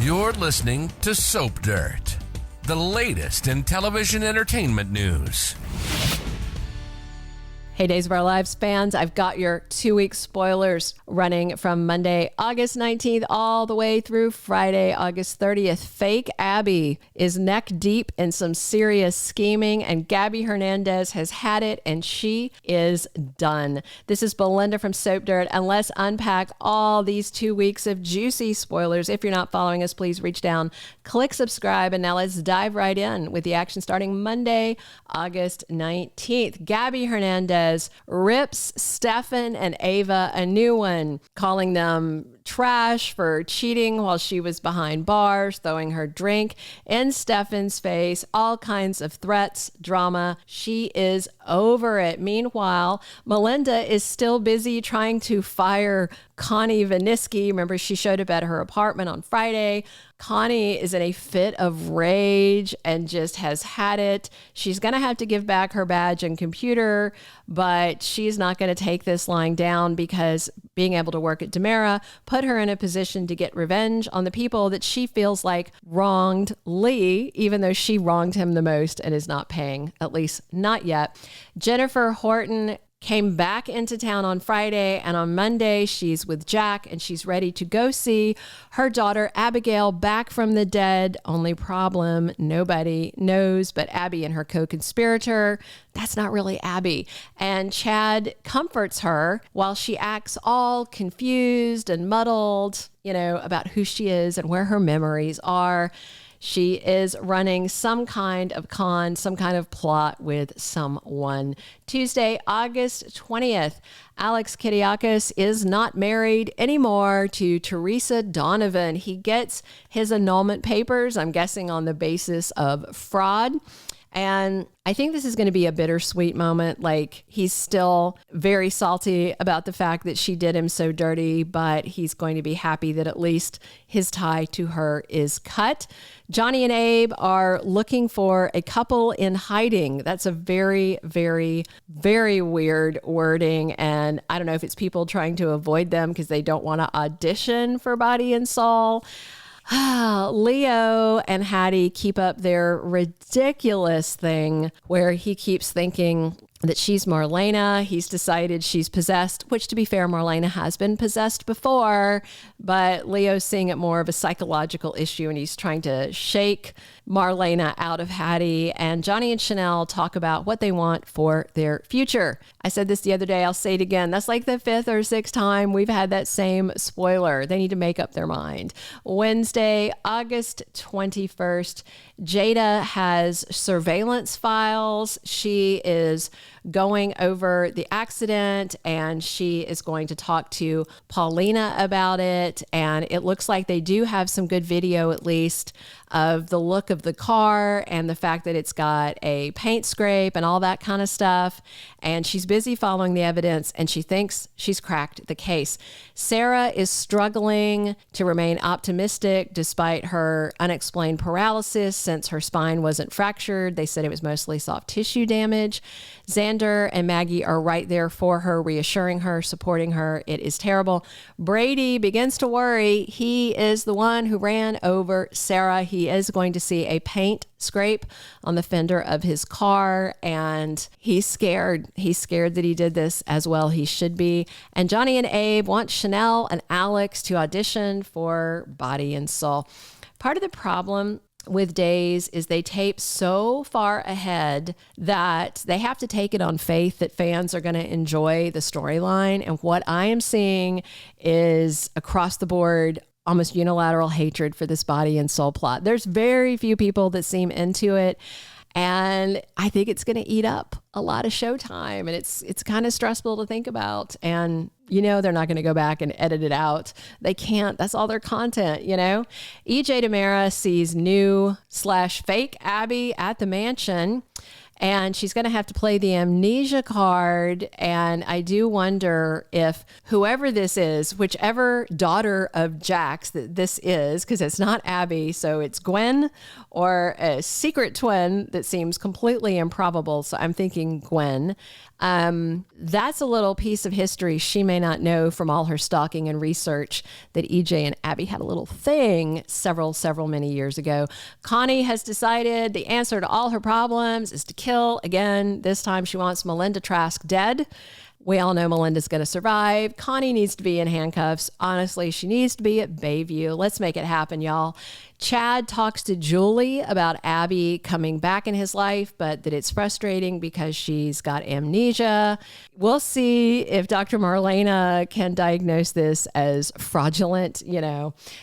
You're listening to Soap Dirt, the latest in television entertainment news. Hey, Days of Our Lives fans, I've got your 2-week spoilers running from Monday, August 19th, all the way through Friday, August 30th. Fake Abby is neck deep in some serious scheming, and Gabi Hernandez has had it, and she is done. This is Belinda from Soap Dirt, and let's unpack all these 2 weeks of juicy spoilers. If you're not following us, please reach down, click subscribe, and now let's dive right in with the action starting Monday, August 19th. Gabi Hernandez rips Stefan and Ava a new one, calling them trash for cheating while she was behind bars, throwing her drink in Stefan's face, all kinds of threats, drama. She is over it. Meanwhile, Melinda is still busy trying to fire Connie Viniski. Remember, she showed up at her apartment on Friday. Connie is in a fit of rage and just has had it. She's going to have to give back her badge and computer, but she's not going to take this lying down, because being able to work at DiMera put her in a position to get revenge on the people that she feels like wronged Lee, even though she wronged him the most and is not paying, at least not yet. Jennifer Horton came back into town on Friday, and on Monday she's with Jack and she's ready to go see her daughter Abigail back from the dead. Only problem, nobody knows but Abby and her co-conspirator. That's not really Abby. And Chad comforts her while she acts all confused and muddled, about who she is and where her memories are. She is running some kind of con, some kind of plot with someone. Tuesday, August 20th, Alex Kiriakis is not married anymore to Theresa Donovan. He gets his annulment papers, I'm guessing on the basis of fraud. And I think this is going to be a bittersweet moment. Like, he's still very salty about the fact that she did him so dirty, but he's going to be happy that at least his tie to her is cut. Johnny and Abe are looking for a couple in hiding. That's a very, very, very weird wording. And I don't know if it's people trying to avoid them because they don't want to audition for Body and Soul. Leo and Hattie keep up their ridiculous thing where he keeps thinking that she's Marlena. He's decided she's possessed, which, to be fair, Marlena has been possessed before, but Leo's seeing it more of a psychological issue, and he's trying to shake Marlena out of Hattie. And Johnny and Chanel talk about what they want for their future. I said this the other day, I'll say it again. That's like the 5th or 6th time we've had that same spoiler. They need to make up their mind. Wednesday, August 21st, Jada has surveillance files. She is going over the accident, and she is going to talk to Paulina about it. And it looks like they do have some good video, at least, of the look of the car and the fact that it's got a paint scrape and all that kind of stuff. And she's busy following the evidence, and she thinks she's cracked the case. Sarah is struggling to remain optimistic despite her unexplained paralysis, since her spine wasn't fractured. They said it was mostly soft tissue damage. Xander and Maggie are right there for her, reassuring her, supporting her. It is terrible. Brady begins to worry. He is the one who ran over Sarah. He is going to see a paint scrape on the fender of his car, and he's scared. He's scared that he did this, as well he should be. And Johnny and Abe want Chanel and Alex to audition for Body and Soul. Part of the problem with Days is they tape so far ahead that they have to take it on faith that fans are going to enjoy the storyline. And what I am seeing is across the board almost unilateral hatred for this Body and Soul plot. There's very few people that seem into it, and I think it's going to eat up a lot of showtime, and it's kind of stressful to think about. And they're not going to go back and edit it out. They can't. That's all their content, EJ DiMera sees new/fake Abby at the mansion, and she's going to have to play the amnesia card. And I do wonder if whoever this is, whichever daughter of Jack's that this is, because it's not Abby, so it's Gwen or a secret twin that seems completely improbable. So I'm thinking Gwen. That's a little piece of history she may not know from all her stalking and research that EJ and Abby had a little thing several many years ago. Connie has decided the answer to all her problems is to kill. Again, this time she wants Melinda Trask dead. We all know Melinda's going to survive. Connie needs to be in handcuffs. Honestly, she needs to be at Bayview. Let's make it happen, y'all. Chad talks to Julie about Abby coming back in his life, but that it's frustrating because she's got amnesia. We'll see if Dr. Marlena can diagnose this as fraudulent,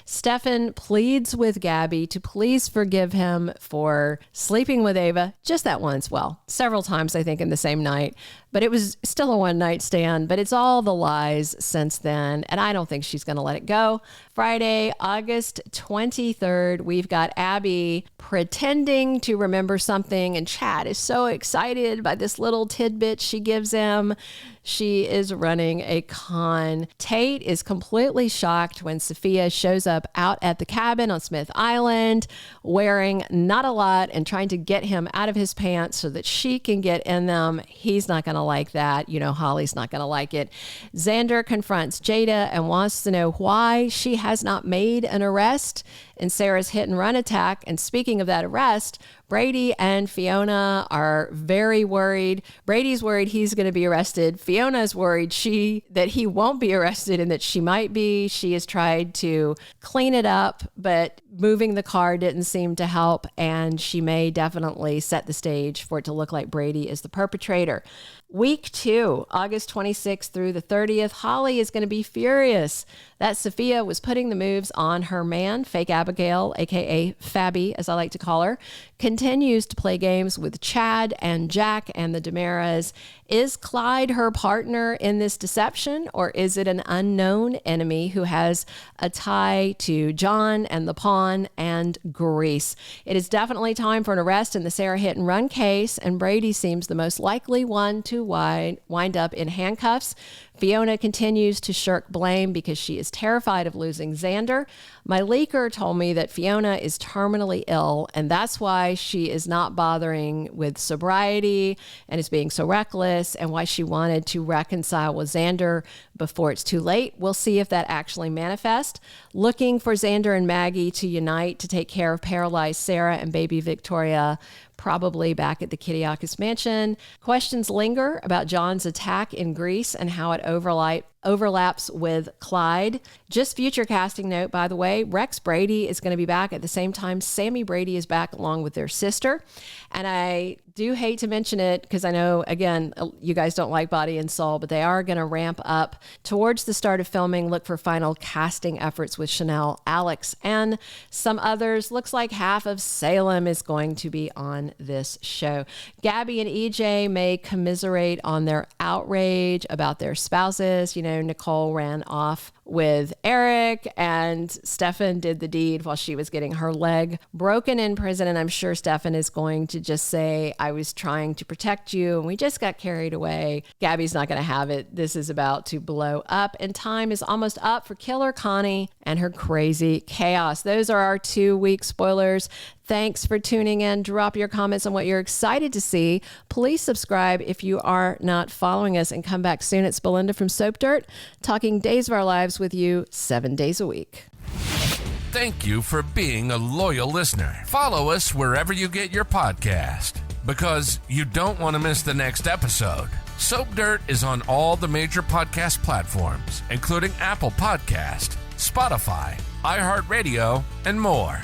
Stefan pleads with Gabby to please forgive him for sleeping with Ava just that once. Well, several times, I think, in the same night. But it was still a one-night stand. But it's all the lies since then, and I don't think she's going to let it go. Friday, August 23rd, we've got Abby pretending to remember something, and Chad is so excited by this little tidbit she gives him. She is running a con. Tate is completely shocked when Sophia shows up out at the cabin on Smith Island, wearing not a lot and trying to get him out of his pants so that she can get in them. He's not going to like that. Holly's not going to like it. Xander confronts Jada and wants to know why she has not made an arrest in Sarah's hit and run attack. And speaking of that arrest, Brady and Fiona are very worried. Brady's worried he's going to be arrested. Fiona's worried that he won't be arrested and that she might be. She has tried to clean it up, but moving the car didn't seem to help, and she may definitely set the stage for it to look like Brady is the perpetrator. Week 2, August 26th through the 30th, Holly is going to be furious that Sophia was putting the moves on her man. Fake Abigail, aka Fabby, as I like to call her, continues to play games with Chad and Jack and the DiMeras. Is Clyde her partner in this deception, or is it an unknown enemy who has a tie to John and the Pawn and Grease? It is definitely time for an arrest in the Sarah hit and run case, and Brady seems the most likely one to wind up in handcuffs. Fiona continues to shirk blame because she is terrified of losing Xander. My leaker told me that Fiona is terminally ill, and that's why she is not bothering with sobriety and is being so reckless, and why she wanted to reconcile with Xander before it's too late. We'll see if that actually manifests. Looking for Xander and Maggie to unite to take care of paralyzed Sarah and baby Victoria, probably back at the Kiriakis mansion. Questions linger about John's attack in Greece and how it overlaps with Clyde. Just future casting note, by the way, Rex Brady is going to be back at the same time Sammy Brady is back along with their sister. And I do hate to mention it because I know, again, you guys don't like Body and Soul, but they are going to ramp up towards the start of filming. Look for final casting efforts with Chanel, Alex, and some others. Looks like half of Salem is going to be on this show. Gabby and EJ may commiserate on their outrage about their spouses. Nicole ran off with Eric, and Stefan did the deed while she was getting her leg broken in prison. And I'm sure Stefan is going to just say, I was trying to protect you and we just got carried away. Gabby's not going to have it. This is about to blow up, and time is almost up for Killer Connie and her crazy chaos. Those are our 2-week spoilers. Thanks for tuning in. Drop your comments on what you're excited to see. Please subscribe if you are not following us, and come back soon. It's Belinda from Soap Dirt, talking Days of Our Lives with you 7 days a week. Thank you for being a loyal listener. Follow us wherever you get your podcast, because you don't want to miss the next episode. Soap Dirt is on all the major podcast platforms, including Apple Podcast, Spotify, iHeartRadio, and more.